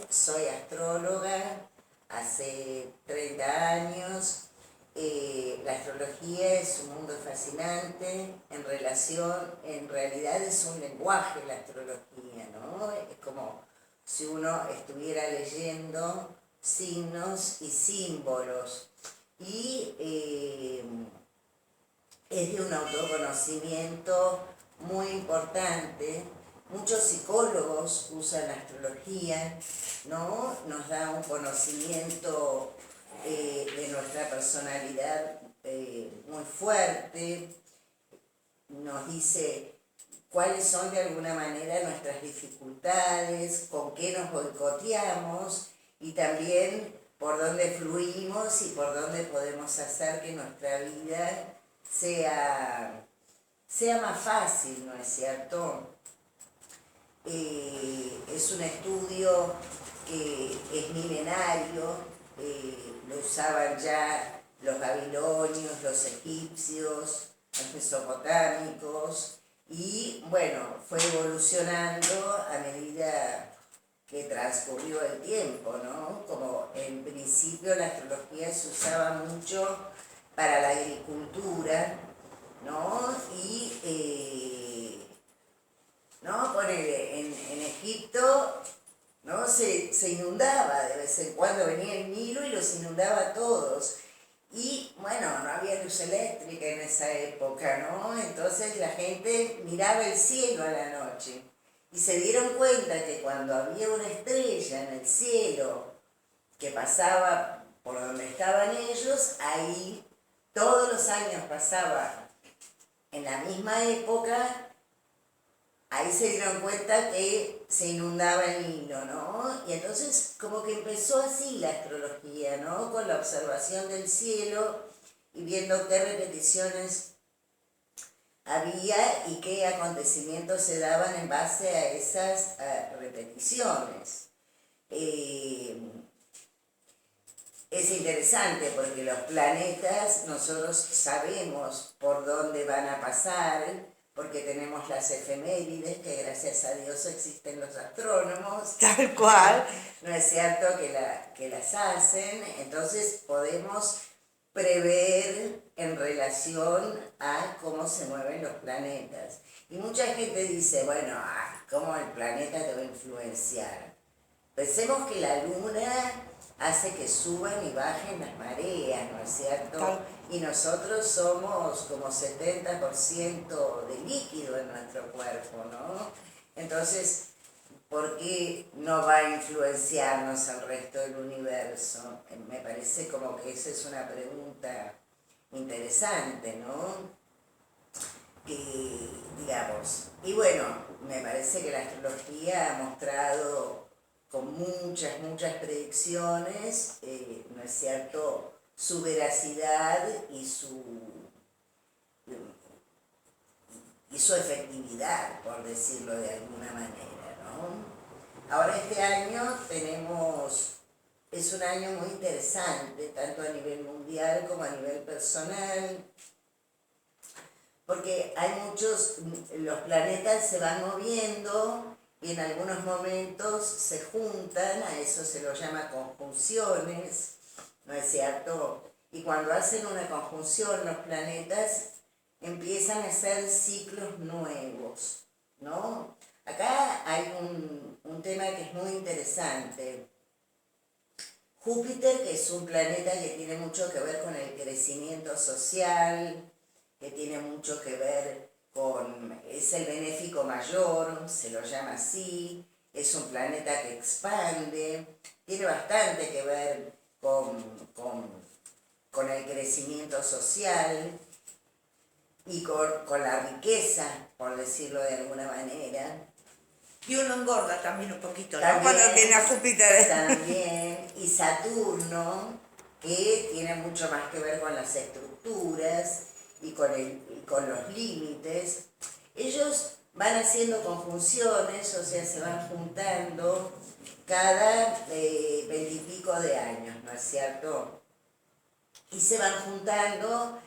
Soy astróloga hace 30 años. La astrología es un mundo fascinante en realidad es un lenguaje la astrología, ¿no? Es como si uno estuviera leyendo signos y símbolos y es de un autoconocimiento muy importante. Muchos psicólogos usan la astrología, ¿no? Nos da un conocimiento de nuestra personalidad muy fuerte, nos dice cuáles son de alguna manera nuestras dificultades, con qué nos boicoteamos y también por dónde fluimos y por dónde podemos hacer que nuestra vida sea más fácil, ¿no es cierto? Es un estudio que es milenario, lo usaban ya los babilonios, los egipcios, los mesopotámicos, y bueno, fue evolucionando a medida que transcurrió el tiempo, ¿no? Como en principio la astrología se usaba mucho para la agricultura, ¿no? ¿No? En Egipto, ¿no? Se inundaba, de vez en cuando venía el Nilo y los inundaba a todos. Y bueno, no había luz eléctrica en esa época, ¿no? Entonces la gente miraba el cielo a la noche y se dieron cuenta que cuando había una estrella en el cielo que pasaba por donde estaban ellos, ahí todos los años pasaba en la misma época. Ahí se dieron cuenta que se inundaba el Nilo, ¿no? Y entonces como que empezó así la astrología, ¿no? Con la observación del cielo y viendo qué repeticiones había y qué acontecimientos se daban en base a esas repeticiones. Es interesante porque los planetas nosotros sabemos por dónde van a pasar, porque tenemos las efemérides, que gracias a Dios existen los astrónomos. Tal cual. ¿No es cierto? Que las hacen, entonces podemos prever en relación a cómo se mueven los planetas. Y mucha gente dice, bueno, ¿cómo el planeta te va a influenciar? Pensemos que la luna hace que suban y bajen las mareas, ¿no es cierto? Y nosotros somos como 70% de líquido en nuestro cuerpo, ¿no? Entonces, ¿por qué no va a influenciarnos al resto del universo? Me parece como que esa es una pregunta interesante, ¿no? Digamos. Y bueno, me parece que la astrología ha mostrado con muchas predicciones, ¿no es cierto?, su veracidad y su efectividad, por decirlo de alguna manera, ¿no? Ahora este año es un año muy interesante, tanto a nivel mundial como a nivel personal, porque los planetas se van moviendo y en algunos momentos se juntan, a eso se lo llama conjunciones, ¿no es cierto? Y cuando hacen una conjunción los planetas empiezan a hacer ciclos nuevos, ¿no? Acá hay un tema que es muy interesante. Júpiter, que es un planeta que tiene mucho que ver con el crecimiento social, que tiene mucho que ver es el benéfico mayor, se lo llama así, es un planeta que expande, tiene bastante que ver con el crecimiento social y con la riqueza, por decirlo de alguna manera. Y uno engorda también un poquito, También, ¿no? Cuando tiene a Júpiter. También, y Saturno, que tiene mucho más que ver con las estructuras y con los límites. Ellos van haciendo conjunciones, o sea, se van juntando cada 20 y pico de años, ¿no es cierto? Y se van juntando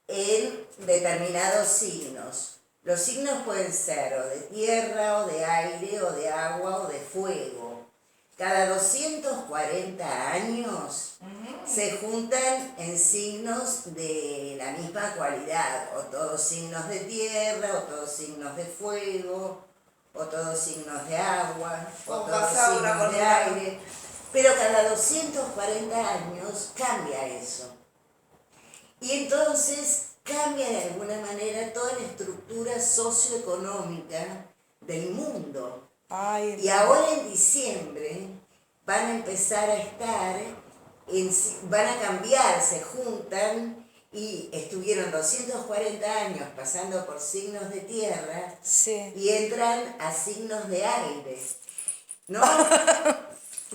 en determinados signos. Los signos pueden ser o de tierra, o de aire, o de agua, o de fuego. cada 240 años se juntan en signos de la misma cualidad, o todos signos de tierra, o todos signos de fuego, o todos signos de agua, o Como todos pasaba una signos de colmena. aire. Pero cada 240 años cambia eso. Y entonces cambia de alguna manera toda la estructura socioeconómica del mundo. Ay, Y ahora en diciembre van a empezar a estar, van a cambiar, se juntan y estuvieron 240 años pasando por signos de tierra sí. y entran a signos de aire, ¿no?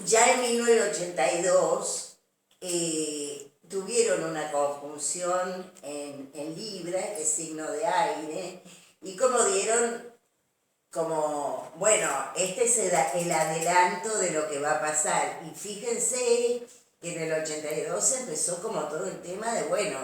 Ya en 1982 tuvieron una conjunción en Libra, que es signo de aire, y como dieron como, bueno, este es el adelanto de lo que va a pasar. Y fíjense que en el 82 empezó como todo el tema de, bueno,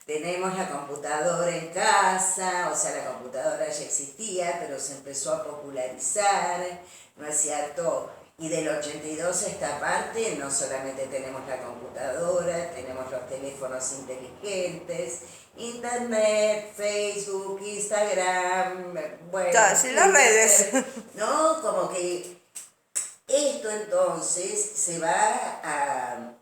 tenemos la computadora en casa, o sea, la computadora ya existía, pero se empezó a popularizar, ¿no es cierto? Y del 82 a esta parte no solamente tenemos la computadora, tenemos los teléfonos inteligentes, internet, Facebook, Instagram, bueno, Sí, las redes. ¿no? Como que esto entonces se va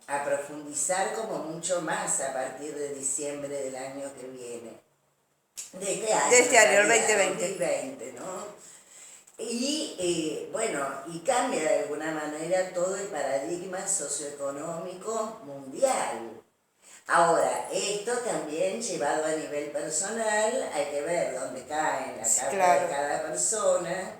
a profundizar como mucho más a partir de diciembre del año que viene. ¿De qué año? De este año, el En realidad, 2020. 2020, ¿no? Y bueno, y cambia de alguna manera todo el paradigma socioeconómico mundial. Ahora, esto también llevado a nivel personal, hay que ver dónde cae en la carta Claro. de cada persona,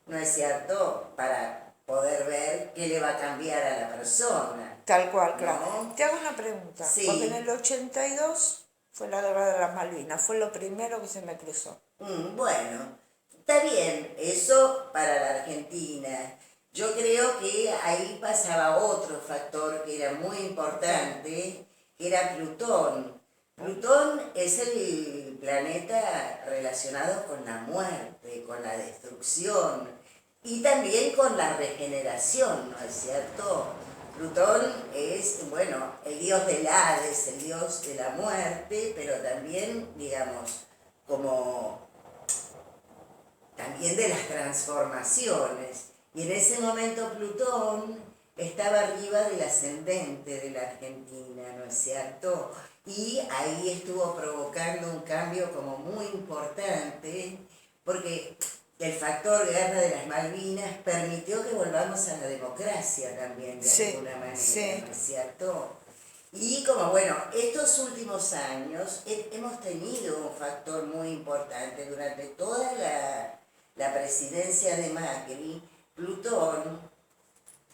¿no es cierto? Para poder ver qué le va a cambiar a la persona. Tal cual, claro. ¿No? Te hago una pregunta. Sí. Porque en el 82 fue la guerra de las Malvinas, fue lo primero que se me cruzó. Bueno, está bien, eso para la Argentina. Yo creo que ahí pasaba otro factor que era muy importante, que era Plutón. Plutón es el planeta relacionado con la muerte, con la destrucción y también con la regeneración, ¿no es cierto? Plutón es, bueno, el dios del Hades, el dios de la muerte, pero también, digamos, como también de las transformaciones. Y en ese momento Plutón estaba arriba del ascendente de la Argentina, ¿no es cierto? Y ahí estuvo provocando un cambio como muy importante, porque el factor guerra de las Malvinas permitió que volvamos a la democracia también, de alguna manera, sí. ¿no es cierto? Y como bueno, estos últimos años hemos tenido un factor muy importante durante toda la presidencia de Macri. Plutón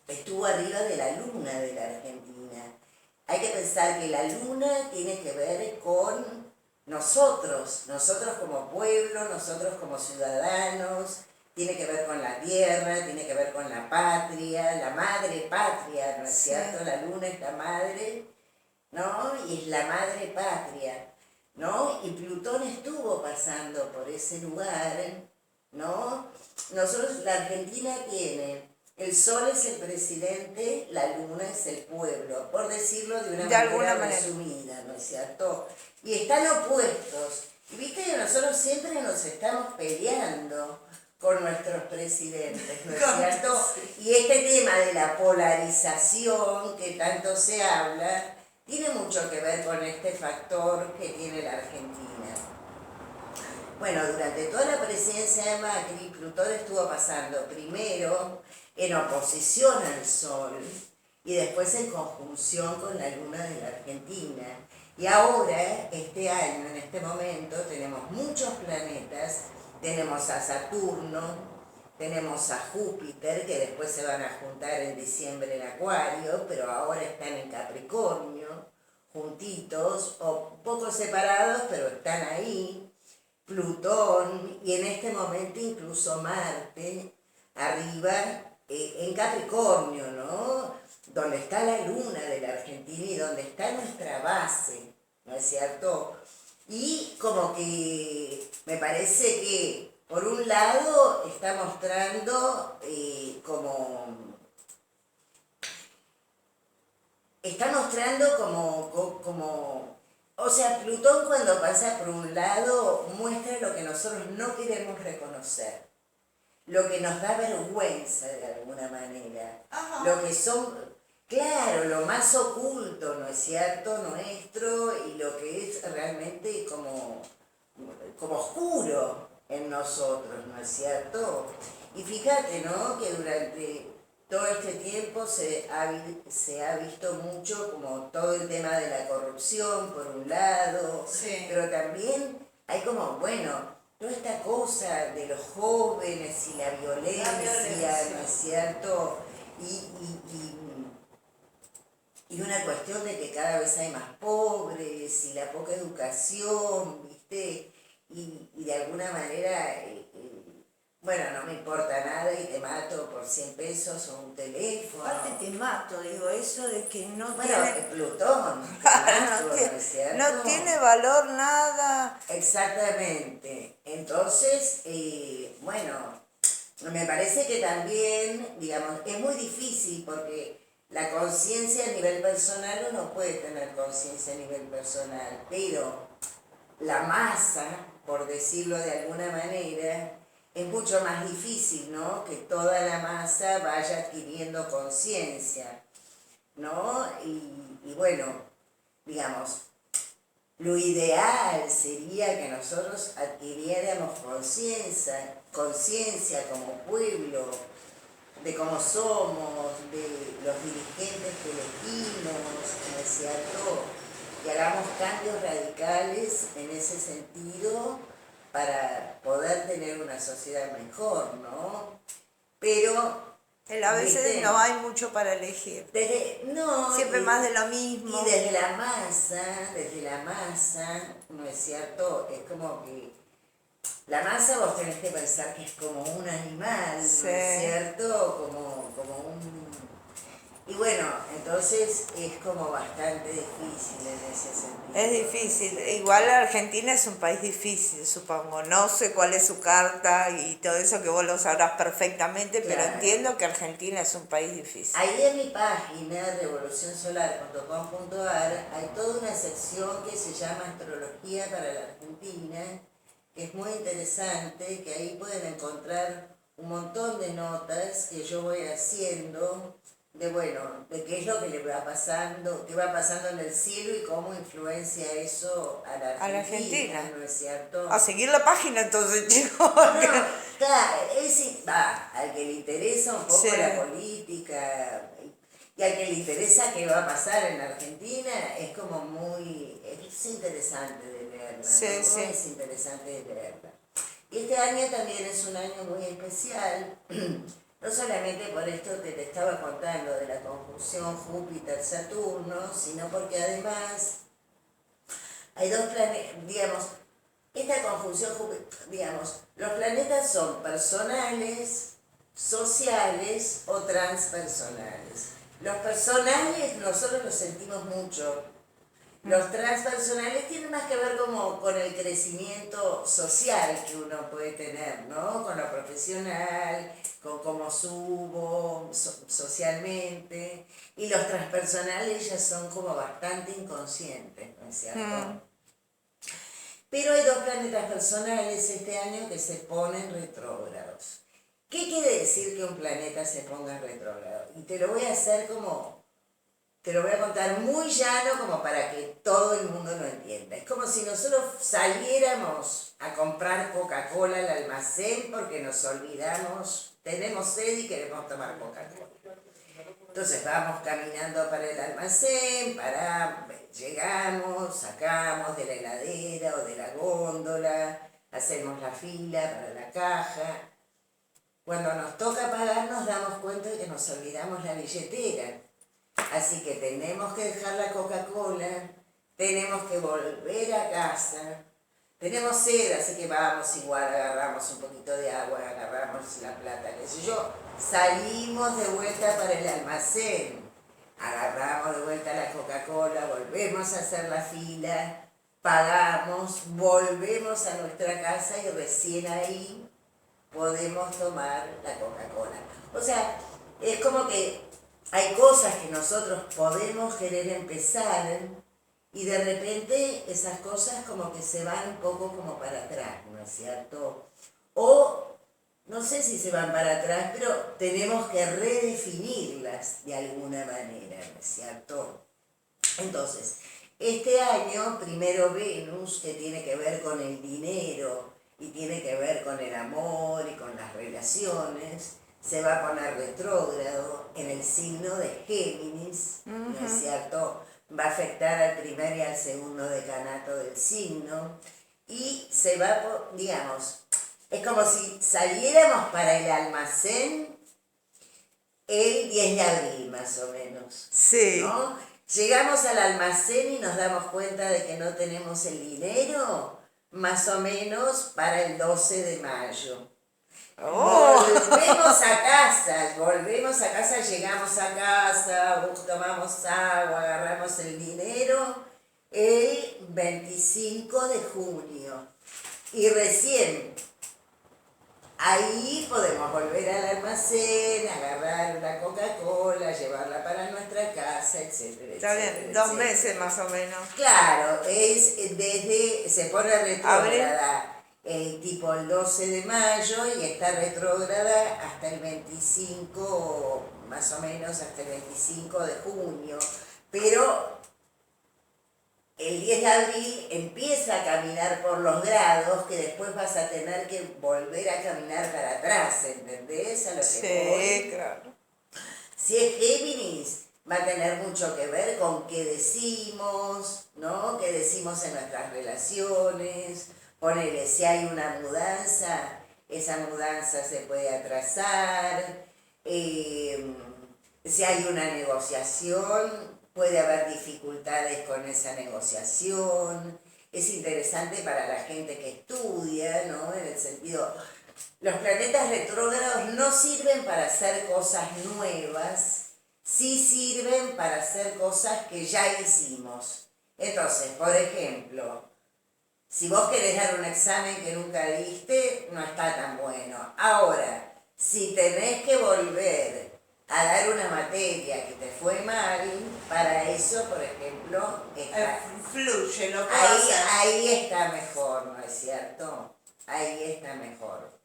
estuvo arriba de la luna de la Argentina. Hay que pensar que la luna tiene que ver con nosotros como pueblo, nosotros como ciudadanos, tiene que ver con la tierra, tiene que ver con la patria, la madre patria, ¿no es cierto? La luna es la madre, ¿no? Y es la madre patria, ¿no? Y Plutón estuvo pasando por ese lugar, ¿no? Nosotros, la Argentina tiene, el sol es el presidente, la luna es el pueblo, por decirlo de una manera resumida, ¿no es cierto? Y están opuestos. Y viste que nosotros siempre nos estamos peleando con nuestros presidentes, ¿no es cierto? Y este tema de la polarización que tanto se habla, tiene mucho que ver con este factor que tiene la Argentina. Bueno, durante toda la presidencia de Macri, Plutón estuvo pasando primero en oposición al Sol y después en conjunción con la Luna de la Argentina. Y ahora, este año, en este momento, tenemos muchos planetas, tenemos a Saturno, tenemos a Júpiter, que después se van a juntar en diciembre en Acuario, pero ahora están en Capricornio, juntitos, o poco separados, pero están ahí. Plutón, y en este momento incluso Marte, arriba en Capricornio, ¿no? Donde está la luna de la Argentina y donde está nuestra base, ¿no es cierto? Y como que me parece que, por un lado, está mostrando como está mostrando o sea, Plutón cuando pasa por un lado muestra lo que nosotros no queremos reconocer, lo que nos da vergüenza de alguna manera, Ajá. lo que son, claro, lo más oculto, ¿no es cierto?, nuestro, y lo que es realmente como oscuro en nosotros, ¿no es cierto? Y fíjate, ¿no?, que durante todo este tiempo se ha visto mucho como todo el tema de la corrupción, por un lado, Sí. pero también hay como, bueno, toda esta cosa de los jóvenes y la violencia, ¿no es cierto? Y una cuestión de que cada vez hay más pobres y la poca educación, ¿viste? Y de alguna manera, bueno, no me importa nada y te mato por 100 pesos o un teléfono. Aparte te mato, digo, eso de que no Bueno, tiene... Plutón, te mato, ¿no es no cierto? tiene valor nada. Exactamente. Entonces, bueno, me parece que también, digamos, es muy difícil porque la conciencia a nivel personal uno puede tener conciencia a nivel personal, pero la masa, por decirlo de alguna manera, es mucho más difícil, ¿no?, que toda la masa vaya adquiriendo conciencia, ¿no? Y bueno, digamos, lo ideal sería que nosotros adquiriéramos conciencia como pueblo, de cómo somos, de los dirigentes que elegimos, ¿no es cierto? Y hagamos cambios radicales en ese sentido para poder tener una sociedad mejor, ¿no? Pero A veces ¿viste? no hay mucho para elegir. No, Siempre más de lo mismo. Y desde la masa, ¿no es cierto? Es como que la masa vos tenés que pensar que es como un animal, Sí. ¿no es cierto? Como un... Y bueno, entonces es como bastante difícil en ese sentido. Es difícil. Igual Argentina es un país difícil, supongo. No sé cuál es su carta y todo eso que vos lo sabrás perfectamente, pero Claro. entiendo que Argentina es un país difícil. Ahí en mi página, revolucionsolar.com.ar, hay toda una sección que se llama Astrología para la Argentina, que es muy interesante, que ahí pueden encontrar un montón de notas que yo voy haciendo de qué es lo que le va pasando, qué va pasando en el cielo y cómo influencia eso a la Argentina, ¿no es cierto? A seguir la página entonces, chicos. No, claro, al que le interesa un poco Sí. la política y al que le interesa qué va a pasar en Argentina, es interesante de leerla, Sí, ¿no? sí. Es interesante de leerla. Y este año también es un año muy especial, no solamente por esto que te estaba contando de la conjunción Júpiter-Saturno, sino porque además hay dos planetas, digamos, esta conjunción, digamos, los planetas son personales, sociales o transpersonales. Los personales nosotros los sentimos mucho. Los transpersonales tienen más que ver como con el crecimiento social que uno puede tener, ¿no? Con lo profesional, con cómo subo socialmente. Y los transpersonales ya son como bastante inconscientes, ¿no es cierto? Pero hay dos planetas personales este año que se ponen retrógrados. ¿Qué quiere decir que un planeta se ponga retrógrado? Y te lo voy a contar muy llano como para que todo el mundo lo entienda. Es como si nosotros saliéramos a comprar Coca-Cola al almacén porque nos olvidamos, tenemos sed y queremos tomar Coca-Cola. Entonces vamos caminando para el almacén, llegamos, sacamos de la heladera o de la góndola, hacemos la fila para la caja. Cuando nos toca pagar nos damos cuenta de que nos olvidamos la billetera. Así que tenemos que dejar la Coca-Cola, tenemos que volver a casa. Tenemos sed, así que vamos igual, agarramos un poquito de agua, agarramos la plata, qué sé yo. Salimos de vuelta para el almacén, agarramos de vuelta la Coca-Cola, volvemos a hacer la fila, pagamos, volvemos a nuestra casa y recién ahí podemos tomar la Coca-Cola. O sea, es como que hay cosas que nosotros podemos querer empezar y de repente esas cosas como que se van un poco como para atrás, ¿no es cierto? O no sé si se van para atrás, pero tenemos que redefinirlas de alguna manera, ¿no es cierto? Entonces, este año, primero Venus, que tiene que ver con el dinero y tiene que ver con el amor y con las relaciones, se va a poner retrógrado en el signo de Géminis, ¿no es cierto? Va a afectar al primer y al segundo decanato del signo y se va, digamos, es como si saliéramos para el almacén el 10 de abril más o menos, Sí. ¿no? Llegamos al almacén y nos damos cuenta de que no tenemos el dinero más o menos para el 12 de mayo. Oh. Volvemos a casa, llegamos a casa, tomamos agua, agarramos el dinero el 25 de junio. Y recién ahí podemos volver al almacén, agarrar una Coca-Cola, llevarla para nuestra casa, etcétera. Está bien, 2 meses más o menos. Claro, se pone retrógrada tipo el 12 de mayo y está retrógrada hasta el 25, más o menos hasta el 25 de junio. Pero el 10 de abril empieza a caminar por los grados que después vas a tener que volver a caminar para atrás, ¿entendés? A lo que voy. Sí, claro. Si es Géminis, va a tener mucho que ver con qué decimos, ¿no? Qué decimos en nuestras relaciones. Ponele, si hay una mudanza, esa mudanza se puede atrasar. Si hay una negociación, puede haber dificultades con esa negociación. Es interesante para la gente que estudia, ¿no? En el sentido, los planetas retrógrados no sirven para hacer cosas nuevas, sí sirven para hacer cosas que ya hicimos. Entonces, por ejemplo, si vos querés dar un examen que nunca diste, no está tan bueno. Ahora, si tenés que volver a dar una materia que te fue mal, para eso, por ejemplo, Fluye, lo puedo hacer. ahí está mejor, ¿no es cierto? Ahí está mejor.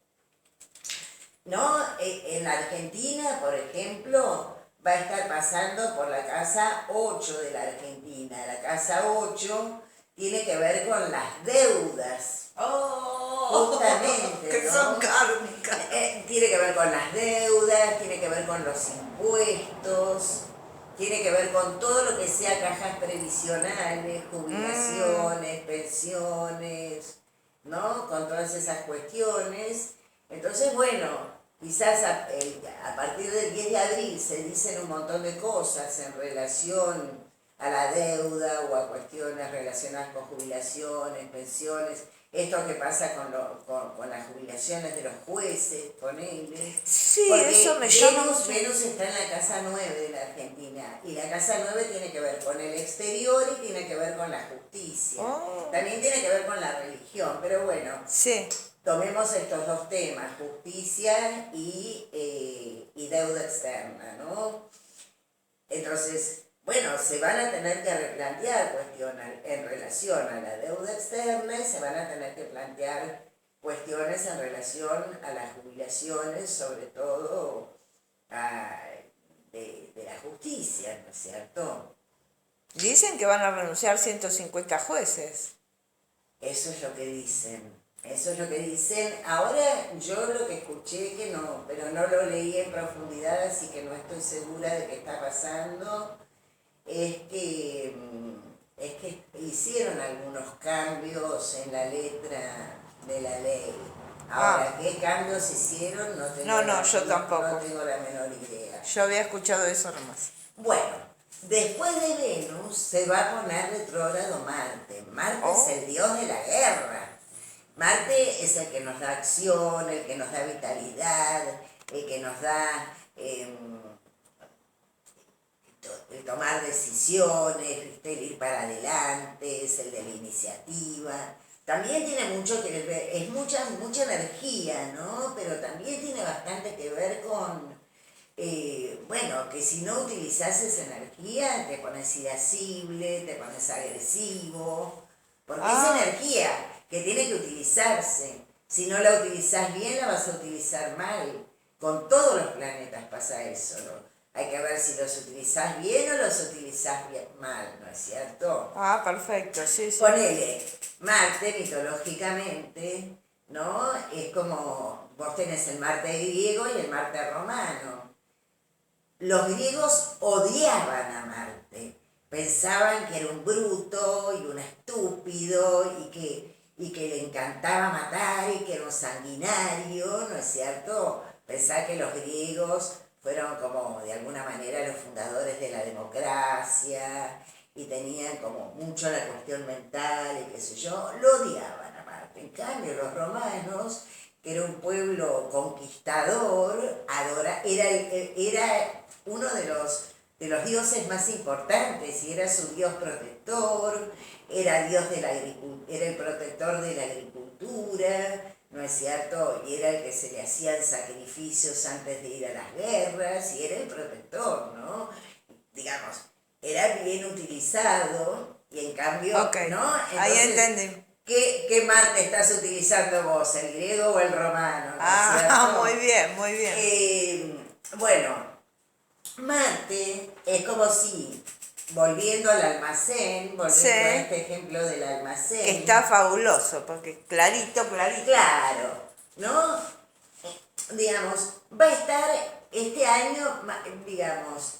¿No? En la Argentina, por ejemplo, va a estar pasando por la casa 8 de la Argentina. La casa 8 tiene que ver con las deudas. Justamente, que ¿no? son kármicas. Tiene que ver con las deudas, tiene que ver con los impuestos, tiene que ver con todo lo que sea cajas previsionales, jubilaciones, pensiones, ¿no? Con todas esas cuestiones. Entonces, bueno, quizás a partir del 10 de abril se dicen un montón de cosas en relación a la deuda o a cuestiones relacionadas con jubilaciones, pensiones. Esto que pasa con las jubilaciones de los jueces, ponele. Sí, porque eso me llama mucho. Venus está en la casa 9 de la Argentina y la casa 9 tiene que ver con el exterior y tiene que ver con la justicia. También tiene que ver con la religión, pero bueno, Sí. tomemos estos dos temas, justicia y deuda externa, ¿no? Entonces, bueno, se van a tener que replantear cuestiones en relación a la deuda externa y se van a tener que plantear cuestiones en relación a las jubilaciones, sobre todo de la justicia, ¿no es cierto? Dicen que van a renunciar 150 jueces. Eso es lo que dicen. Eso es lo que dicen. Ahora yo lo que escuché, que no, pero no lo leí en profundidad, así que no estoy segura de qué está pasando, es que hicieron algunos cambios en la letra de la ley. Ahora, ¿qué cambios hicieron? No tengo yo tampoco. No tengo la menor idea. Yo había escuchado eso nomás. Bueno, después de Venus se va a poner retrógrado Marte. Marte es el dios de la guerra. Marte es el que nos da acción, el que nos da vitalidad, el que nos da el tomar decisiones, el ir para adelante, es el de la iniciativa. También tiene mucho que ver, es mucha energía, ¿no? Pero también tiene bastante que ver bueno, que si no utilizas esa energía te pones irascible, te pones agresivo, porque es Ah, energía que tiene que utilizarse. Si no la utilizas bien, la vas a utilizar mal. Con todos los planetas pasa eso, ¿no? Hay que ver si los utilizás bien o los utilizás mal, ¿no es cierto? perfecto, sí, sí. Ponele, Marte mitológicamente, ¿no? Es como, vos tenés el Marte griego y el Marte romano. Los griegos odiaban a Marte, pensaban que era un bruto y un estúpido y que le encantaba matar y que era un sanguinario, ¿no es cierto? Pensar que los griegos fueron como de alguna manera los fundadores de la democracia y tenían como mucho la cuestión mental y qué sé yo, lo odiaban a Marte. En cambio, los romanos, que era un pueblo conquistador, era uno de los dioses más importantes y era su dios protector, era, era el protector de la agricultura, ¿no es cierto? Y era el que se le hacían sacrificios antes de ir a las guerras y era el protector, ¿no? Digamos, era bien utilizado y en cambio, Ok, ¿no? ahí Entonces, entendí. ¿qué Marte estás utilizando vos, el griego o el romano, ¿no es cierto? Muy bien, muy bien. Bueno, Marte es como si, volviendo al almacén, Sí, volviendo a este ejemplo del que almacén, está fabuloso, porque clarito, clarito. claro, ¿no? Digamos, va a estar este año, digamos,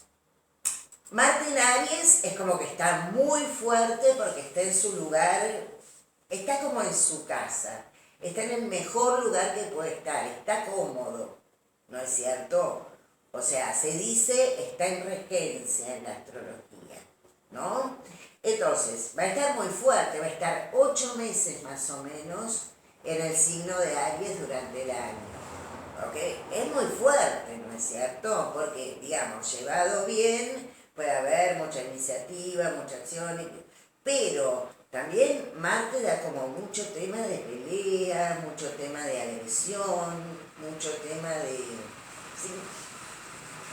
Marte en Aries es como que está muy fuerte porque está en su lugar, está como en su casa, está en el mejor lugar que puede estar, está cómodo, ¿no es cierto? O sea, se dice está en regencia en la astrología, ¿no? Entonces, va a estar muy fuerte, va a estar 8 meses más o menos en el signo de Aries durante el año. ¿Ok? Es muy fuerte, ¿no es cierto? Porque, digamos, llevado bien, puede haber mucha iniciativa, mucha acción, pero también Marte da como mucho tema de pelea, mucho tema de agresión, mucho tema de... ¿sí?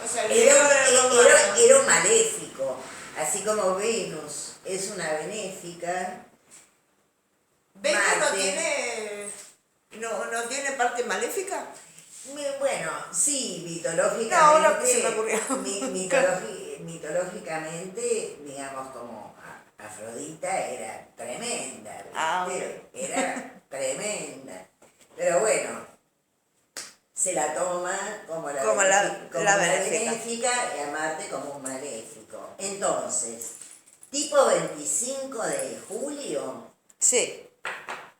O sea, el griego del romano. Era un maléfico, así como Venus es una benéfica, ¿Venus no Marte... tiene, no tiene parte maléfica? Bueno, sí, No, ahora que se me ocurrió. mitológicamente, digamos, como Afrodita era tremenda, Ok. ¿viste? Era tremenda. Pero bueno, se la toma como Como como la una benéfica. benéfica y a Marte como un maléfico. Entonces, tipo 25 de julio, Sí.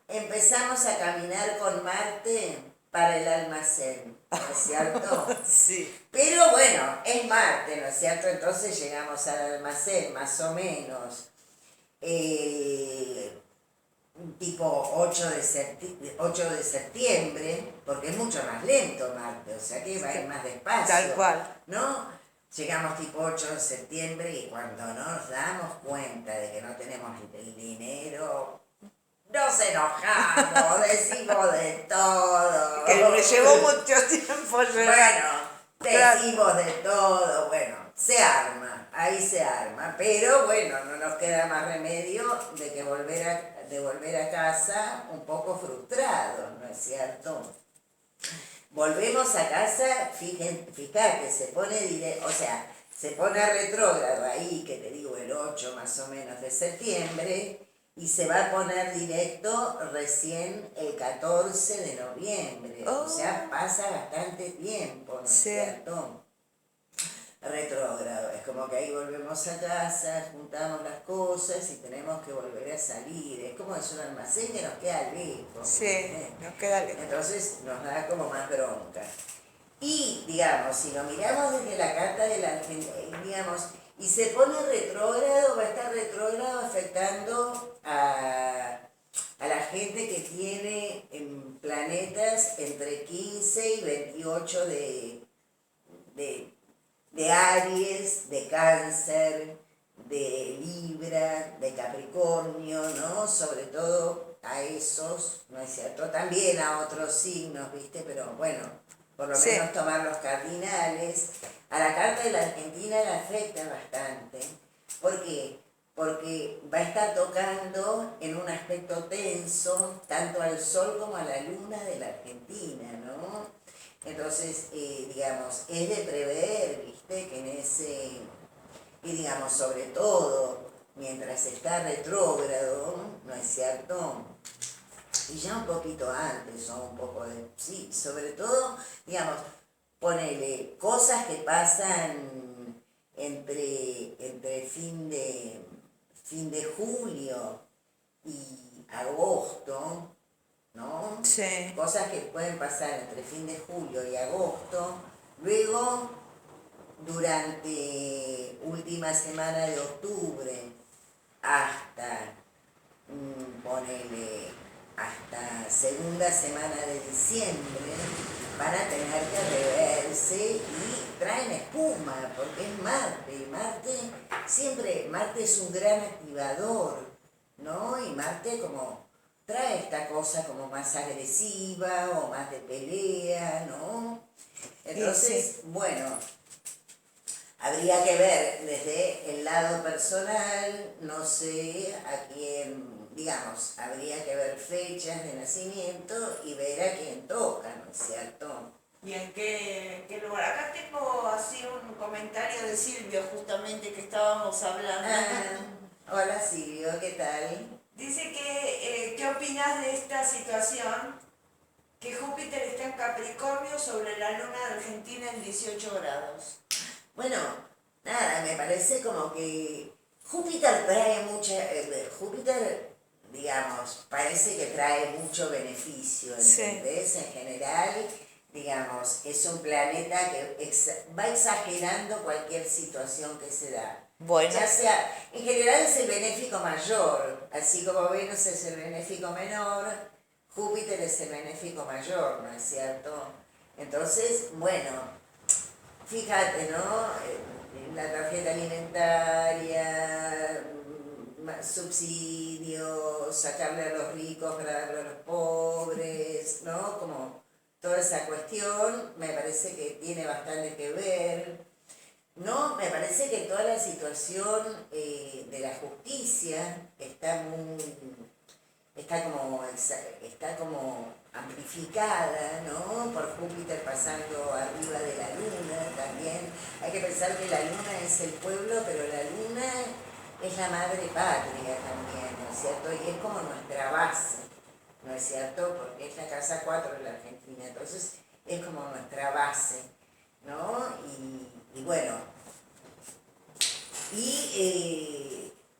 empezamos a caminar con Marte para el almacén, ¿no es cierto? Sí. Pero bueno, es Marte, ¿no es cierto? Entonces llegamos al almacén más o menos tipo 8 de septiembre, porque es mucho más lento Marte, o sea que va a ir más despacio, Tal cual. ¿no? Llegamos tipo 8 de septiembre y cuando nos damos cuenta de que no tenemos el dinero, nos enojamos, decimos de todo. Que me llevó mucho tiempo llegar. Bueno, decimos de todo, bueno, se arma, ahí se arma, pero bueno, no nos queda más remedio de que volver a casa un poco frustrados, ¿no es cierto? Volvemos a casa, fíjate, se pone o sea, se pone retrógrado ahí, que te digo el 8 más o menos de septiembre, y se va a poner directo recién el 14 de noviembre. O sea, pasa bastante tiempo, ¿no es Sí. cierto? Retrógrado, es como que ahí volvemos a casa, juntamos las cosas y tenemos que volver a salir. Es como es un almacén que nos queda lejos. Sí, nos queda lejos. Entonces nos da como más bronca. Y, digamos, si lo miramos desde la carta de la digamos, y se pone retrógrado, va a estar retrógrado afectando a la gente que tiene en planetas entre 15 y 28 de Aries, de Cáncer, de Libra, de Capricornio, ¿no? Sobre todo a esos, ¿no es cierto? También a otros signos, ¿viste? Pero bueno, por lo Sí. menos tomar los cardinales. a la carta de la Argentina le afecta bastante. ¿Por qué? Porque va a estar tocando en un aspecto tenso tanto al Sol como a la Luna de la Argentina, ¿no? Entonces, digamos, es de prever, ¿viste? Que en ese, y digamos, sobre todo, mientras está retrógrado, ¿no es cierto? Y ya un poquito antes, o un poco de, sí, sobre todo, digamos, ponele cosas que pasan entre fin de julio y agosto, ¿no? Sí. Cosas que pueden pasar entre fin de julio y agosto, luego durante última semana de octubre hasta, ponele, hasta segunda semana de diciembre, van a tener que reverse y traen espuma, porque es Marte. Marte es un gran activador, ¿no? Y Marte como trae esta cosa como más agresiva o más de pelea, ¿no? Entonces, Sí. bueno, habría que ver desde el lado personal, no sé a quién, digamos, habría que ver fechas de nacimiento y ver a quién toca, ¿no es cierto? ¿Y en qué lugar? Acá tengo así un comentario de Silvio, justamente, que estábamos hablando. Hola Silvio, ¿qué tal? Dice que, ¿qué opinas de esta situación? Que Júpiter está en Capricornio sobre la luna de Argentina en 18 grados. Bueno, nada, me parece como que Júpiter trae Júpiter, digamos, parece que trae mucho beneficio, ¿entendés? Sí. En general, digamos, es un planeta que va exagerando cualquier situación que se da. Bueno. Ya sea, en general es el benéfico mayor, así como Venus es el benéfico menor, Júpiter es el benéfico mayor, ¿no es cierto? Entonces, bueno, fíjate, ¿no? La tarjeta alimentaria, subsidios, sacarle a los ricos para darle a los pobres, ¿no? Como toda esa cuestión me parece que tiene bastante que ver. No, me parece que toda la situación de la justicia está como amplificada, ¿no? Por Júpiter pasando arriba de la Luna también. Hay que pensar que la Luna es el pueblo, pero la Luna es la madre patria también, ¿no es cierto? Y es como nuestra base, ¿no es cierto? Porque es la casa 4 de la Argentina, entonces es como nuestra base, ¿no? Y bueno,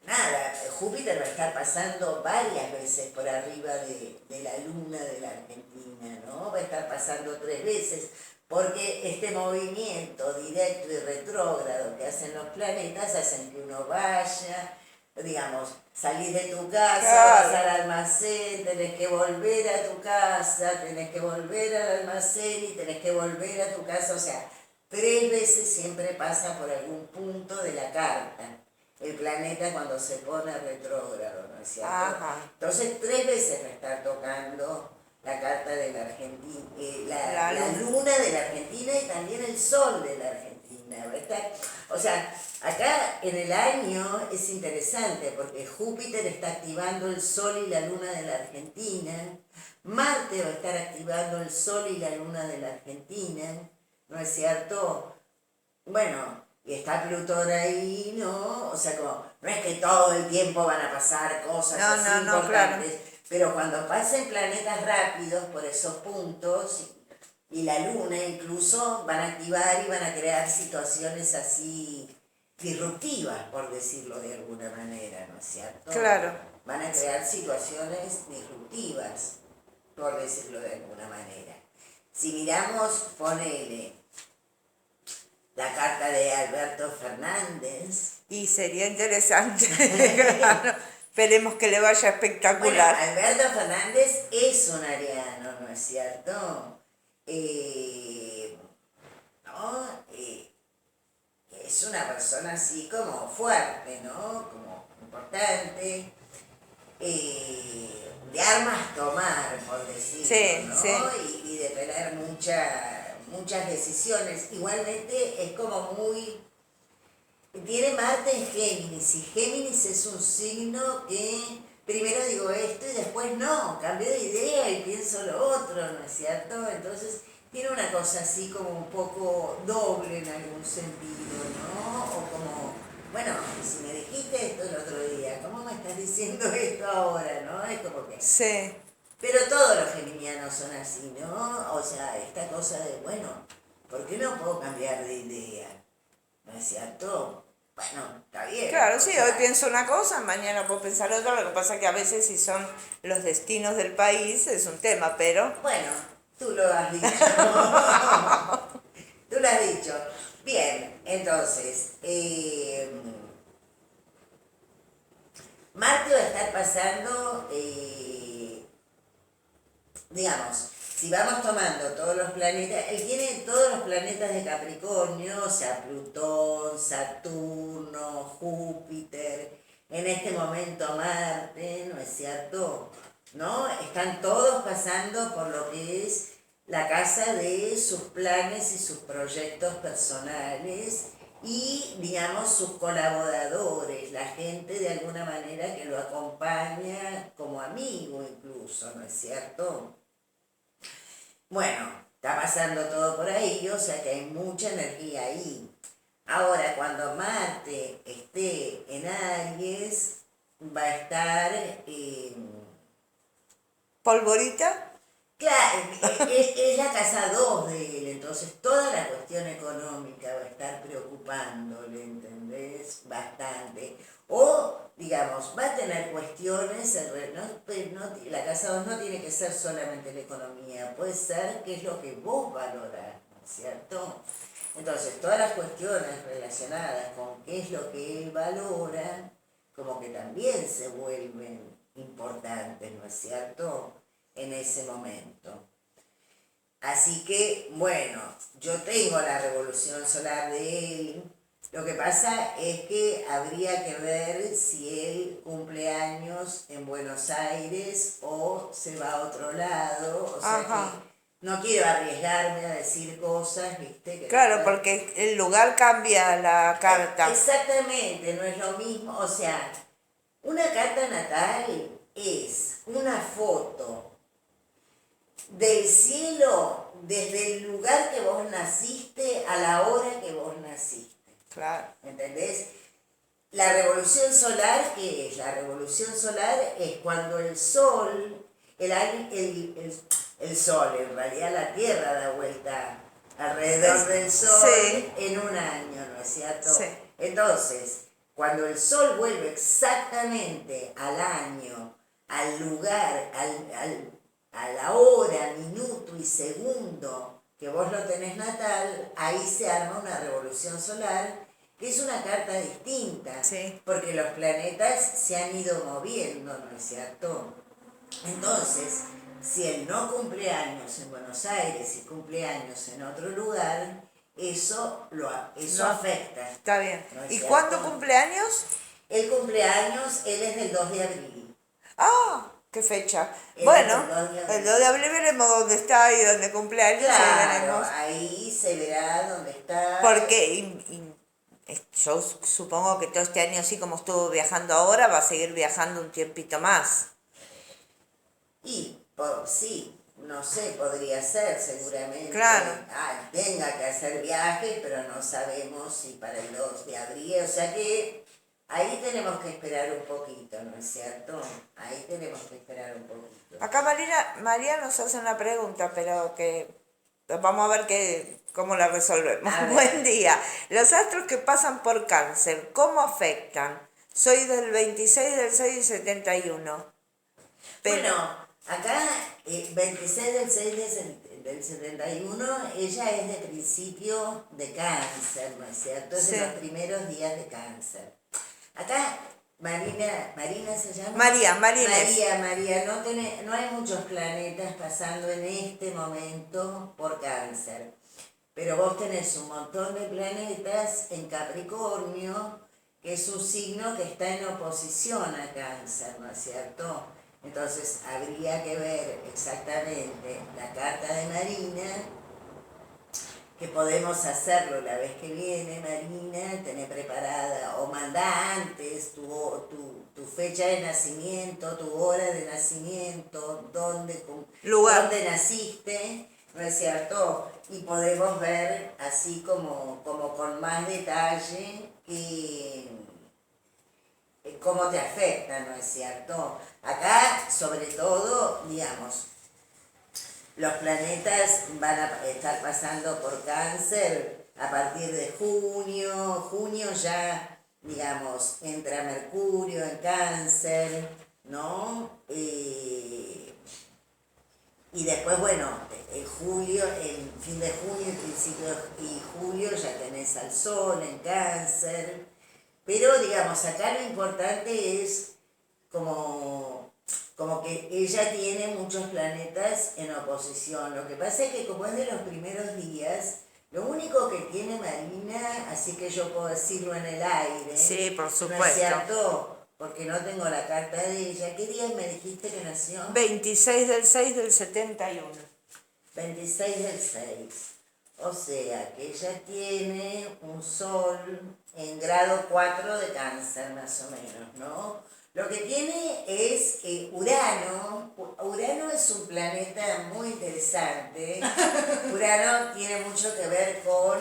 nada, Júpiter va a estar pasando varias veces por arriba de la luna de la Argentina, ¿no? Va a estar pasando 3 veces, porque este movimiento directo y retrógrado que hacen los planetas hacen que uno vaya, digamos, salís de tu casa, claro, vas al almacén, tenés que volver a tu casa, tenés que volver al almacén y tenés que volver a tu casa, o sea, 3 veces siempre pasa por algún punto de la carta el planeta cuando se pone retrógrado, ¿no es cierto? Ajá. Entonces 3 veces va a estar tocando la carta de la Argentina, la luna de la Argentina y también el sol de la Argentina. Va a estar, o sea, acá en el año es interesante porque Júpiter está activando el sol y la luna de la Argentina, Marte va a estar activando el sol y la luna de la Argentina, ¿no es cierto? Bueno, y está Plutón ahí, ¿no? O sea, como, no es que todo el tiempo van a pasar cosas así importantes, claro, pero cuando pasen planetas rápidos por esos puntos, y la Luna incluso, van a activar y van a crear situaciones así disruptivas, por decirlo de alguna manera, ¿no es cierto? Claro. Van a crear situaciones disruptivas, por decirlo de alguna manera. Si miramos, ponele la carta de Alberto Fernández. Y sería interesante, claro. Esperemos que le vaya espectacular. Bueno, Alberto Fernández es un ariano, ¿no es cierto? ¿No? Es una persona así como fuerte, ¿no? Como importante. De armas tomar, por decirlo, sí, ¿no? Sí. Y de tener muchas decisiones. Igualmente es como muy... Tiene Marte en Géminis, y Géminis es un signo que primero digo esto y después no, cambio de idea y pienso lo otro, ¿no es cierto? Entonces tiene una cosa así como un poco doble en algún sentido, ¿no? O como, bueno, si me dijiste esto el otro día, ¿cómo me estás diciendo esto ahora, no? Es como que... Sí. Pero todos los geminianos son así, ¿no? O sea, esta cosa de, bueno, ¿por qué no puedo cambiar de idea? ¿No es cierto? Bueno, está bien. Claro, o sí, sea, hoy pienso una cosa, mañana puedo pensar otra, lo que pasa es que a veces si son los destinos del país es un tema, pero... Bueno, tú lo has dicho. Tú lo has dicho. Bien, entonces, Marte va a estar pasando, digamos, si vamos tomando todos los planetas, él tiene todos los planetas de Capricornio, o sea, Plutón, Saturno, Júpiter, en este momento Marte, ¿no es cierto? ¿No? Están todos pasando por lo que es la casa de sus planes y sus proyectos personales y, digamos, sus colaboradores, la gente de alguna manera que lo acompaña como amigo incluso, ¿no es cierto? Bueno, está pasando todo por ahí, o sea que hay mucha energía ahí. Ahora, cuando Marte esté en Aries, va a estar... ¿Polvorita? claro, es la casa 2 de él, entonces toda la cuestión económica va a estar preocupándole, ¿entendés? Bastante. O, digamos, va a tener cuestiones, la casa 2 no tiene que ser solamente la economía, puede ser qué es lo que vos valorás, ¿no es cierto? Entonces, todas las cuestiones relacionadas con qué es lo que él valora, como que también se vuelven importantes, ¿no es cierto?, en ese momento. Así que, bueno, yo tengo la revolución solar de él. Lo que pasa es que habría que ver si él cumple años en Buenos Aires o se va a otro lado. O sea Ajá. que no quiero arriesgarme a decir cosas, ¿viste? Que Claro, después... porque el lugar cambia la carta. Exactamente, no es lo mismo. O sea, una carta natal es una foto del cielo desde el lugar que vos naciste a la hora que vos naciste. Claro. ¿Entendés? La revolución solar, ¿qué es? La revolución solar es cuando el sol, el sol, en realidad la Tierra da vuelta alrededor del sol Sí. en un año, ¿no es cierto? Sí. Entonces, cuando el sol vuelve exactamente al año, al lugar, a la hora, minuto y segundo que vos lo tenés natal, ahí se arma una revolución solar, que es una carta distinta, Sí. porque los planetas se han ido moviendo, ¿no es cierto? Entonces, si él no cumple años en Buenos Aires y cumple años en otro lugar, eso No. afecta. Está bien. ¿No es ¿Y cierto? cuándo cumpleaños? El cumpleaños, él es del 2 de abril. Ah, qué fecha. Él Bueno, es del 2 de abril. el 2 de abril veremos dónde está y dónde cumpleaños y Claro, veremos. ahí se verá dónde está. Porque yo supongo que todo este año, así como estuvo viajando ahora, va a seguir viajando un tiempito más. Y sí, no sé, podría ser seguramente. Claro. Tenga que hacer viajes, pero no sabemos si para el 2 de abril. O sea que ahí tenemos que esperar un poquito, ¿no es cierto? Ahí tenemos que esperar un poquito. Acá María nos hace una pregunta, pero que vamos a ver cómo la resolvemos. A ver. Buen día. Los astros que pasan por Cáncer, ¿cómo afectan? Soy del 26 del 6 y 71. Pero, Bueno, acá 26 del 6 del 71, ella es de principio de Cáncer, ¿no es cierto? Es de Sí. los primeros días de Cáncer. Acá, Marina se llama. María es. María, no hay muchos planetas pasando en este momento por Cáncer. Pero vos tenés un montón de planetas en Capricornio, que es un signo que está en oposición a Cáncer, ¿no es cierto? Entonces habría que ver exactamente la carta de Marina que podemos hacerlo la vez que viene, Marina, tener preparada o mandá antes tu fecha de nacimiento, tu hora de nacimiento, dónde naciste, ¿no es cierto? Y podemos ver así como con más detalle cómo te afecta, ¿no es cierto? Acá, sobre todo, digamos, los planetas van a estar pasando por Cáncer a partir de junio. Junio ya, digamos, entra Mercurio en Cáncer, ¿no? Y después, bueno, en julio, en fin de junio y principio y julio ya tenés al Sol en Cáncer. Pero, digamos, acá lo importante es como que ella tiene muchos planetas en oposición. Lo que pasa es que como es de los primeros días, lo único que tiene Marina, así que yo puedo decirlo en el aire, sí, por supuesto. ¿no es cierto? Porque no tengo la carta de ella. ¿Qué día me dijiste que nació? 26/6/71. 26/6. O sea, que ella tiene un Sol en grado 4 de Cáncer, más o menos, ¿no? Lo que tiene es Urano. Urano es un planeta muy interesante. Urano tiene mucho que ver con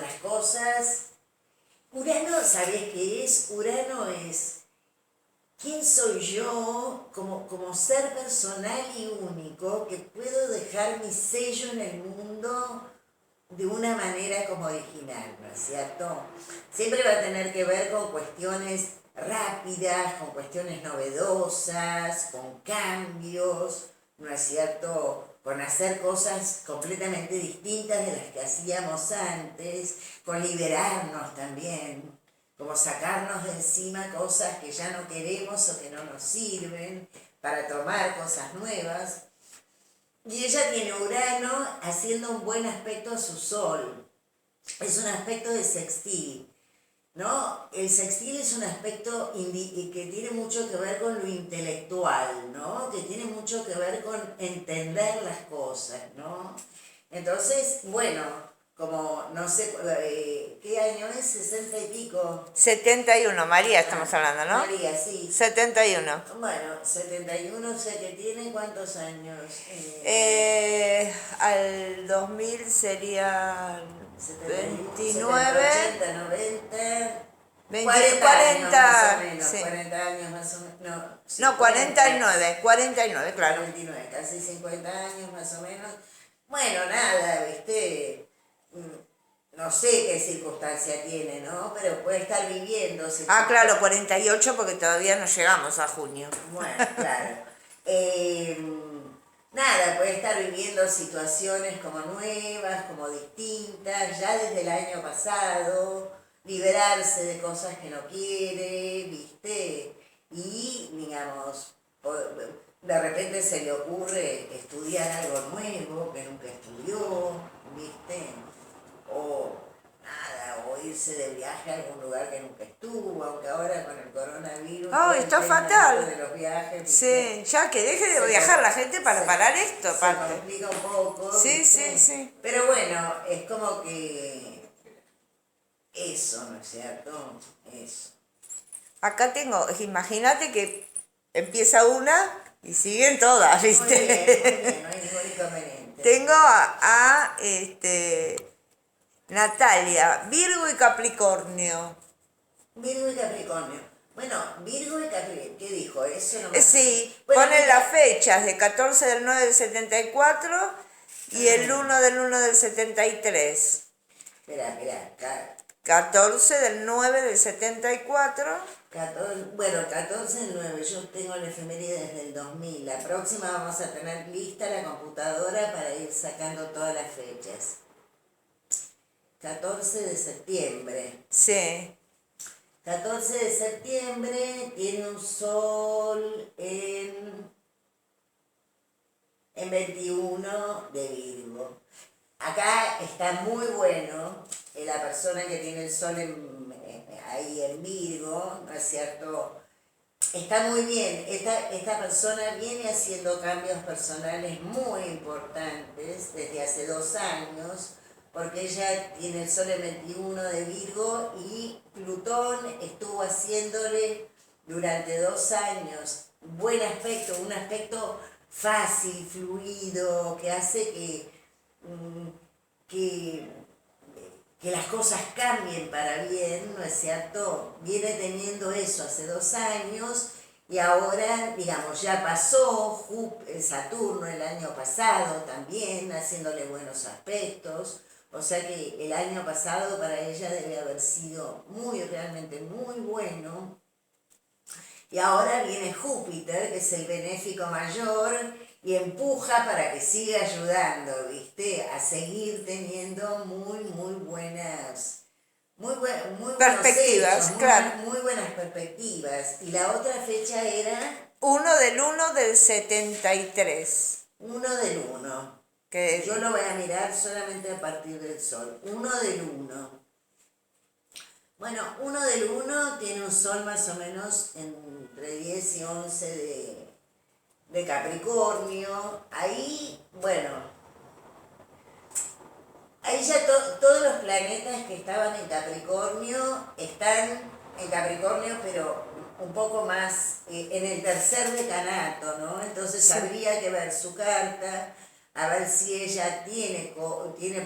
las cosas. Urano, ¿sabés qué es? Urano es quién soy yo como ser personal y único que puedo dejar mi sello en el mundo de una manera como original, ¿no es cierto? Siempre va a tener que ver con cuestiones rápidas, con cuestiones novedosas, con cambios, ¿no es cierto? Con hacer cosas completamente distintas de las que hacíamos antes, con liberarnos también, como sacarnos de encima cosas que ya no queremos o que no nos sirven, para tomar cosas nuevas. Y ella tiene Urano haciendo un buen aspecto a su Sol. Es un aspecto de sextil, ¿no? El sextil es un aspecto que tiene mucho que ver con lo intelectual, ¿no? Que tiene mucho que ver con entender las cosas, ¿no? Entonces, bueno, como no sé, ¿qué año es? 60 y pico. 71, María estamos hablando, ¿no? María, sí. 71. Bueno, 71, o sea que tiene ¿cuántos años? Al 2000 serían 29, 80, 90, 20, 40 años más o 40, menos, sí. 40 años más o menos, no. Sí, No, 49, claro. 49, casi 50 años más o menos. Bueno, nada, viste, no sé qué circunstancia tiene, ¿no? Pero puede estar viviendo. Claro, 48 porque todavía no llegamos a junio. Bueno, claro. Nada, puede estar viviendo situaciones como nuevas, como distintas, ya desde el año pasado, liberarse de cosas que no quiere, ¿viste? Y, digamos, de repente se le ocurre estudiar algo nuevo que nunca estudió, ¿viste? O nada, o irse de viaje a algún lugar que nunca estuvo, aunque ahora con el coronavirus... ¡Ay, está fatal! De los viajes, sí, ya que deje de viajar la gente para parar esto, aparte. Se complica un poco, sí, ¿viste? sí. Pero bueno, es como que... Eso, ¿no es cierto? Eso. Acá tengo, imagínate que empieza una y siguen todas, ¿viste? Muy bien, no hay ningún inconveniente. Tengo a Natalia, Virgo y Capricornio. Virgo y Capricornio. Bueno, Virgo y Capricornio, ¿qué dijo? Eso no me... Sí, bueno, ponen las fechas de 14/9/74 y el 1/1/73. Espera, 14/9/74. 14/9, yo tengo la efeméride desde el 2000. La próxima vamos a tener lista la computadora para ir sacando todas las fechas. 14 de septiembre. Sí. 14 de septiembre tiene un sol en 21 de Virgo. Acá está muy bueno la persona que tiene el sol ahí en Virgo, ¿no es cierto? está muy bien. Esta persona viene haciendo cambios personales muy importantes desde hace 2 años, porque ella tiene el Sol en 21 de Virgo y Plutón estuvo haciéndole durante 2 años buen aspecto, un aspecto fácil, fluido, que hace que, que las cosas cambien para bien, ¿no es cierto? Viene teniendo eso hace 2 años y ahora, digamos, ya pasó Saturno el año pasado también, haciéndole buenos aspectos. O sea que el año pasado para ella debe haber sido realmente muy bueno. Y ahora viene Júpiter, que es el benéfico mayor, y empuja para que siga ayudando, ¿viste? A seguir teniendo muy buenas, muy buenos Perspectivas, hechos, claro. muy buenas perspectivas. Y la otra fecha era 1 del 73. 1 del 1. Que Yo lo voy a mirar solamente a partir del Sol. 1 del 1. Bueno, 1 del 1 tiene un Sol más o menos entre 10 y 11 de Capricornio. Ahí, bueno, ahí ya todos los planetas que estaban en Capricornio están en Capricornio, pero un poco más en el tercer decanato, ¿no? Entonces habría que ver su carta, a ver si ella tiene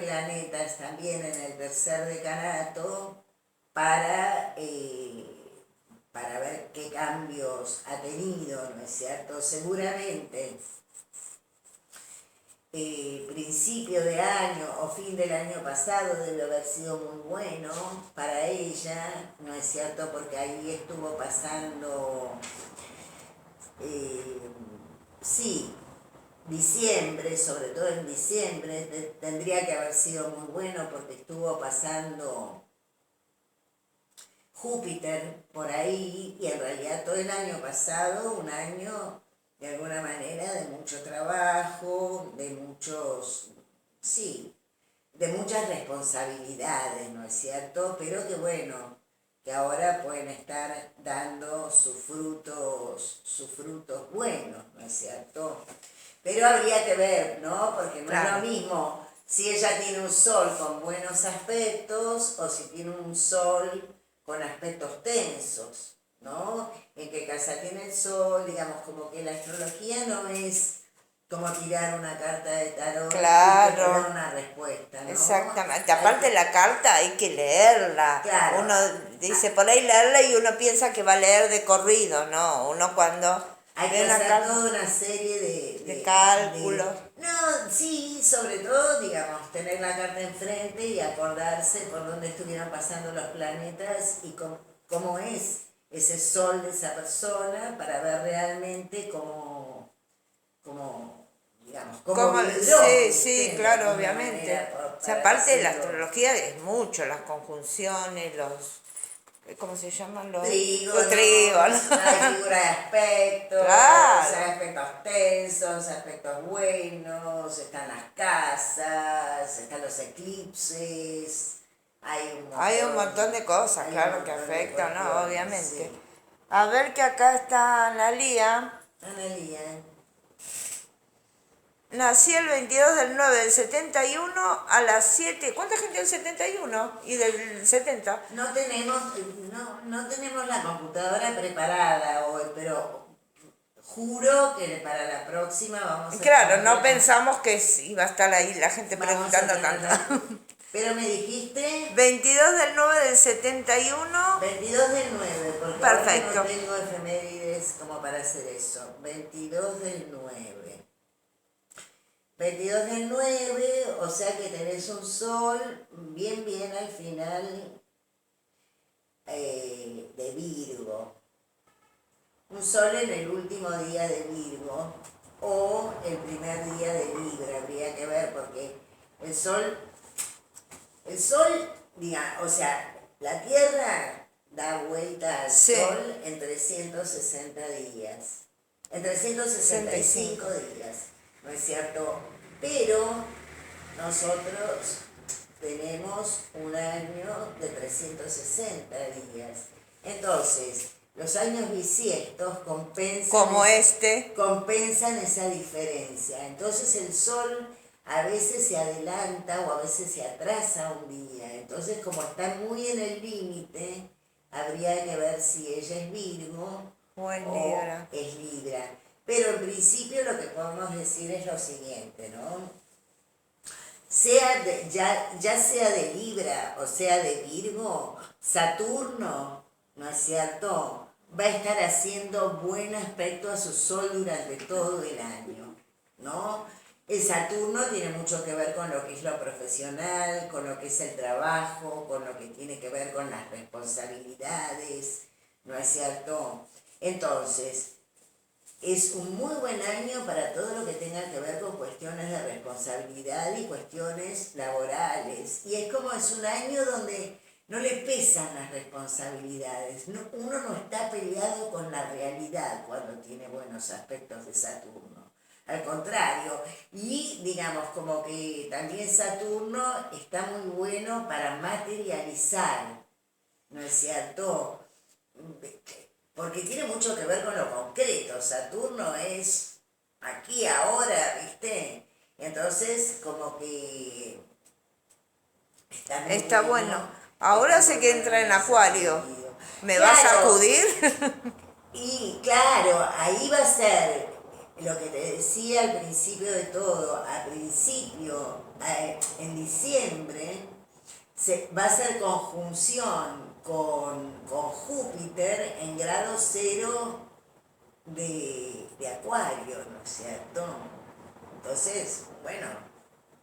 planetas también en el tercer decanato para ver qué cambios ha tenido, ¿no es cierto? Seguramente principio de año o fin del año pasado debe haber sido muy bueno para ella, ¿no es cierto? Porque ahí estuvo pasando, sí, diciembre, sobre todo en diciembre, tendría que haber sido muy bueno porque estuvo pasando Júpiter por ahí y en realidad todo el año pasado, un año de alguna manera de mucho trabajo, de muchas responsabilidades, ¿no es cierto? Pero que bueno, que ahora pueden estar dando sus frutos buenos, ¿no es cierto? Pero habría que ver, ¿no? Porque no es lo mismo si ella tiene un Sol con buenos aspectos o si tiene un Sol con aspectos tensos, ¿no? En qué casa tiene el Sol, digamos, como que la astrología no es como tirar una carta de tarot y tener una respuesta, ¿no? exactamente. Aparte la carta hay que leerla. Claro. Uno dice por ahí leerla y uno piensa que va a leer de corrido, ¿no? Uno cuando hay que hacer toda una serie de cálculos. No, sí, sobre todo, digamos, tener la carta enfrente y acordarse por dónde estuvieron pasando los planetas y cómo es ese Sol de esa persona para ver realmente cómo vibró. Sí, claro, obviamente. O sea, aparte de la astrología es mucho, las conjunciones, ¿cómo se llaman? Los trígonos. Hay figura de aspectos, claro. aspectos tensos, aspectos buenos, están las casas, están los eclipses, hay un montón de cosas, claro, que afectan, ¿no? Obviamente. Sí. A ver que acá está Analía. Nací el 22 del 9 del 71 a las 7. ¿Cuánta gente del 71 y del 70? No tenemos la computadora preparada hoy, pero juro que para la próxima vamos a... Claro, no pensamos que iba a estar ahí la gente preguntando tanto. Pero me dijiste... 22 del 9 del 71. 22 del 9, porque perfecto. No tengo efemérides como para hacer eso. 22 del 9. 22 del 9, o sea que tenés un Sol bien al final de Virgo. Un Sol en el último día de Virgo o el primer día de Libra, habría que ver, porque el Sol, o sea, la Tierra da vuelta al Sol en 360 días, en 365 días. ¿No es cierto? Pero nosotros tenemos un año de 360 días. Entonces, los años bisiestos compensan esa diferencia. Entonces el sol a veces se adelanta o a veces se atrasa un día. Entonces, como está muy en el límite, habría que ver si ella es Virgo o es Libra. Es Libra. Pero en principio lo que podemos decir es lo siguiente, ¿no? Ya sea de Libra o sea de Virgo, Saturno, ¿no es cierto?, va a estar haciendo buen aspecto a su sol durante todo el año, ¿no? El Saturno tiene mucho que ver con lo que es lo profesional, con lo que es el trabajo, con lo que tiene que ver con las responsabilidades, ¿no es cierto? Entonces, es un muy buen año para todo lo que tenga que ver con cuestiones de responsabilidad y cuestiones laborales. Y es un año donde no le pesan las responsabilidades. Uno no está peleado con la realidad cuando tiene buenos aspectos de Saturno. Al contrario, y digamos como que también Saturno está muy bueno para materializar, ¿no es cierto?, porque tiene mucho que ver con lo concreto. Saturno es aquí, ahora, ¿viste? Entonces, como que está bueno. Ahora sé que entra en Acuario. ¿Me va a sacudir? Y claro, ahí va a ser lo que te decía al principio de todo. En diciembre, va a ser conjunción con Júpiter en grado 0 de Acuario, ¿no es cierto? Entonces, bueno,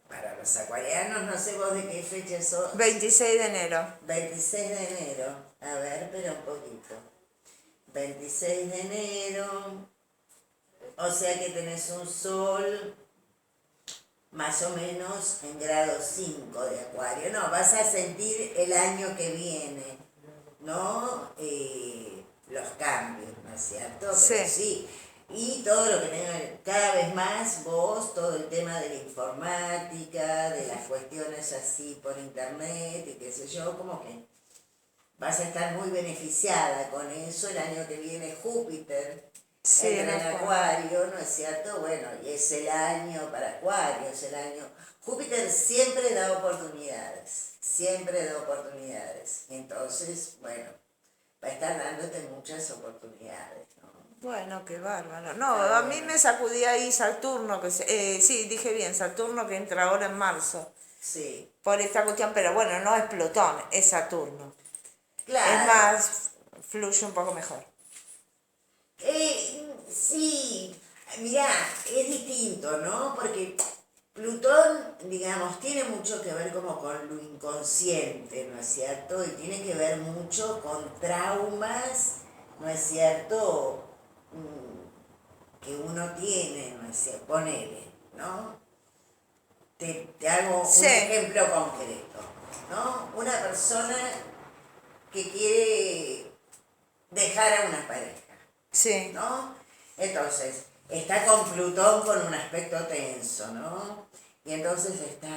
para los acuarianos, no sé vos de qué fecha sos. 26 de enero. 26 de enero. A ver, espera un poquito. 26 de enero. O sea que tenés un sol más o menos en grado 5 de Acuario. No, vas a sentir el año que viene, ¿no? Los cambios, ¿no es cierto? Pero sí. Y todo lo que tenga, cada vez más vos, todo el tema de la informática, de las cuestiones así por internet y qué sé yo, como que vas a estar muy beneficiada con eso. El año que viene Júpiter entra en Acuario, ¿no es cierto? Bueno, y es el año para Acuario, es el año... Júpiter siempre da oportunidades. Entonces, bueno, va a estar dándote muchas oportunidades, ¿no? Bueno, qué bárbaro. No, a mí me sacudía ahí Saturno, sí, dije bien, Saturno que entra ahora en marzo. Sí. Por esta cuestión, pero bueno, no es Plutón, es Saturno. Claro. Es más, fluye un poco mejor. Sí, mirá, es distinto, ¿no? Porque Plutón, digamos, tiene mucho que ver como con lo inconsciente, ¿no es cierto? Y tiene que ver mucho con traumas, ¿no es cierto?, que uno tiene, ¿no es cierto? Ponele, ¿no? Te hago un ejemplo concreto, ¿no? Una persona que quiere dejar a una pareja, ¿no? Entonces, está con Plutón con un aspecto tenso, ¿no? Y entonces está,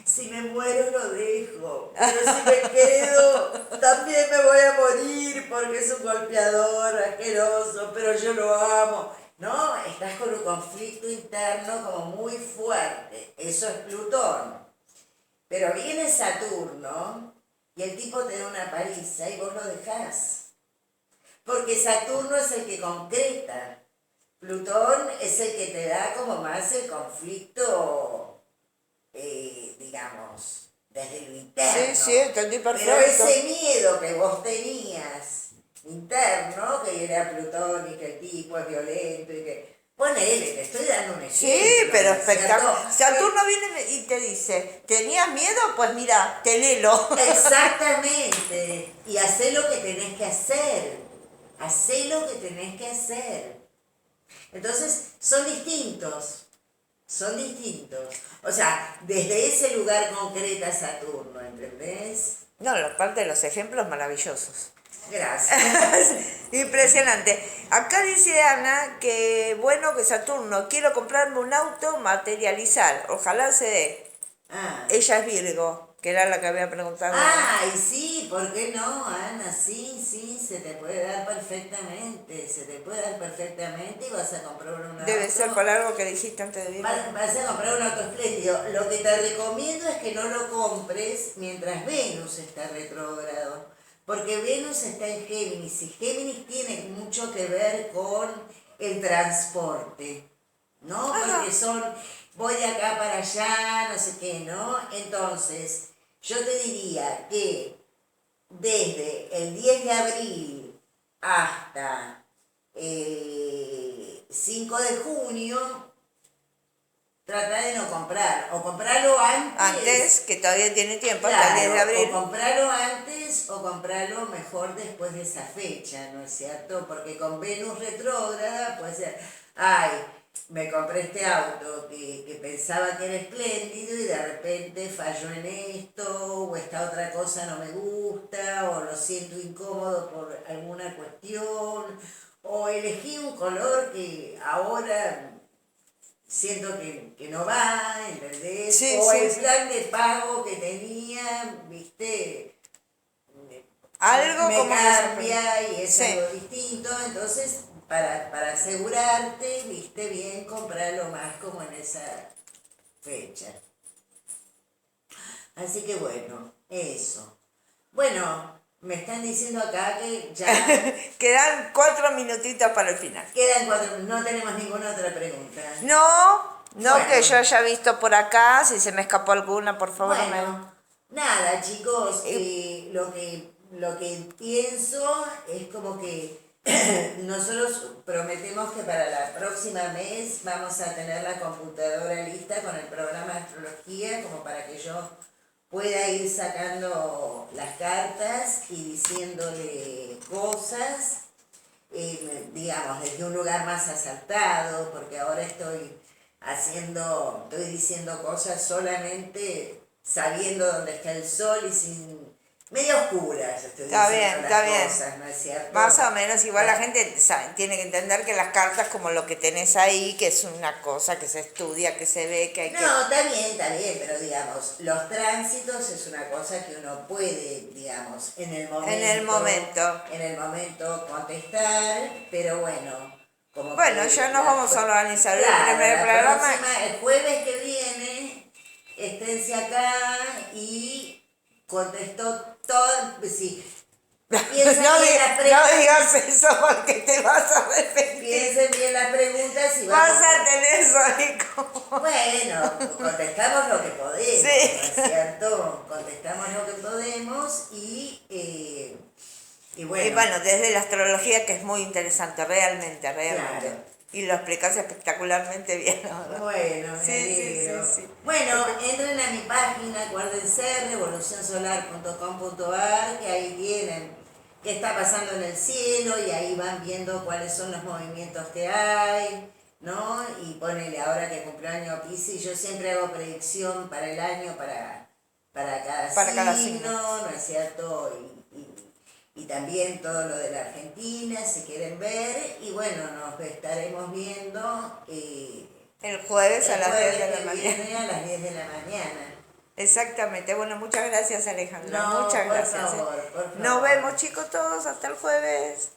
si me muero lo dejo, pero si me quedo también me voy a morir porque es un golpeador asqueroso, pero yo lo amo. No, estás con un conflicto interno como muy fuerte, eso es Plutón. Pero viene Saturno y el tipo te da una paliza y vos lo dejás. Porque Saturno es el que concreta. Plutón es el que te da como más el conflicto, digamos, desde lo interno. Sí, entendí perfecto. Pero ese miedo que vos tenías interno, que era Plutón y que el tipo es violento y que... Ponele, te estoy dando un ejemplo. Sí, pero espectacular. Saturno viene y te dice, ¿tenías miedo? Pues mira, tenelo. Exactamente. Y hacé lo que tenés que hacer. Hacé lo que tenés que hacer. Entonces, son distintos. O sea, desde ese lugar concreta Saturno, ¿entendés? No, aparte de los ejemplos maravillosos. Gracias. Impresionante. Acá dice Ana que bueno que Saturno, quiero comprarme un auto, materializar, ojalá se dé. Ella es Virgo. que era la que había preguntado. Ay, sí, ¿por qué no, Ana? Sí, se te puede dar perfectamente, y vas a comprar un auto. Debe ser por algo que dijiste antes de venir. Vas a comprar un auto espléndido. Lo que te recomiendo es que no lo compres mientras Venus está retrógrado, porque Venus está en Géminis, y Géminis tiene mucho que ver con el transporte, ¿no? Ajá. Porque voy de acá para allá, no sé qué, ¿no? Entonces, yo te diría que desde el 10 de abril hasta 5 de junio, trata de no comprar, o comprarlo antes. Antes, que todavía tiene tiempo, Claro, hasta el 10 de abril. o comprarlo antes o comprarlo mejor después de esa fecha, ¿no es cierto? Porque con Venus retrógrada puede ser, ay, me compré este auto que pensaba que era espléndido y de repente falló en esto, o esta otra cosa no me gusta, o lo siento incómodo por alguna cuestión, o elegí un color que ahora siento que no va, ¿entendés? Sí, o sí, el sí. plan de pago que tenía, ¿viste? Algo me como cambia y es sí. algo distinto, entonces para asegurarte, viste bien, comprarlo más como en esa fecha. Así que bueno, eso. Bueno, me están diciendo acá que ya Quedan 4 minutitos para el final. quedan 4, no tenemos ninguna otra pregunta. No, Bueno. que yo haya visto por acá, si se me escapó alguna, por favor. Bueno, nada, chicos, lo que pienso es como que nosotros prometemos que para la próxima mes vamos a tener la computadora lista con el programa de astrología, como para que yo pueda ir sacando las cartas y diciéndole cosas, digamos, desde un lugar más acertado, porque ahora estoy diciendo cosas solamente sabiendo dónde está el sol y sin, medio oscuras estoy Está diciendo bien, las está bien. cosas, ¿no es cierto? Más o menos, igual la gente tiene que entender que las cartas como lo que tenés ahí, que es una cosa que se estudia, que se ve, que hay que... No, está bien, pero digamos, los tránsitos es una cosa que uno puede, digamos, en el momento contestar, pero bueno, como bueno, que ya nos vamos a organizar claro, el primer programa. el jueves que viene, esténse acá y contestó todo, sí. No digas eso porque te vas a arrepentir. Piensen bien las preguntas y vas a tener eso como... Bueno, contestamos lo que podemos, sí. ¿no es cierto? Contestamos lo que podemos y bueno. Y bueno, desde la astrología, que es muy interesante, realmente. Claro. Y lo explicas espectacularmente bien, ¿no? Bueno, me alegro. Sí. Bueno, entren a mi página, acuérdense, revolucionsolar.com.ar, que ahí tienen qué está pasando en el cielo y ahí van viendo cuáles son los movimientos que hay, ¿no? Y ponele ahora que cumpleaños Piscis, yo siempre hago predicción para el año para cada signo, ¿no es cierto? Y también todo lo de la Argentina, si quieren ver, y bueno, nos estaremos viendo el jueves a las 10 de la mañana. A las 10 de la mañana. Exactamente. Bueno, muchas gracias, Alejandra. No, muchas gracias. Por favor. Nos vemos, chicos, todos. Hasta el jueves.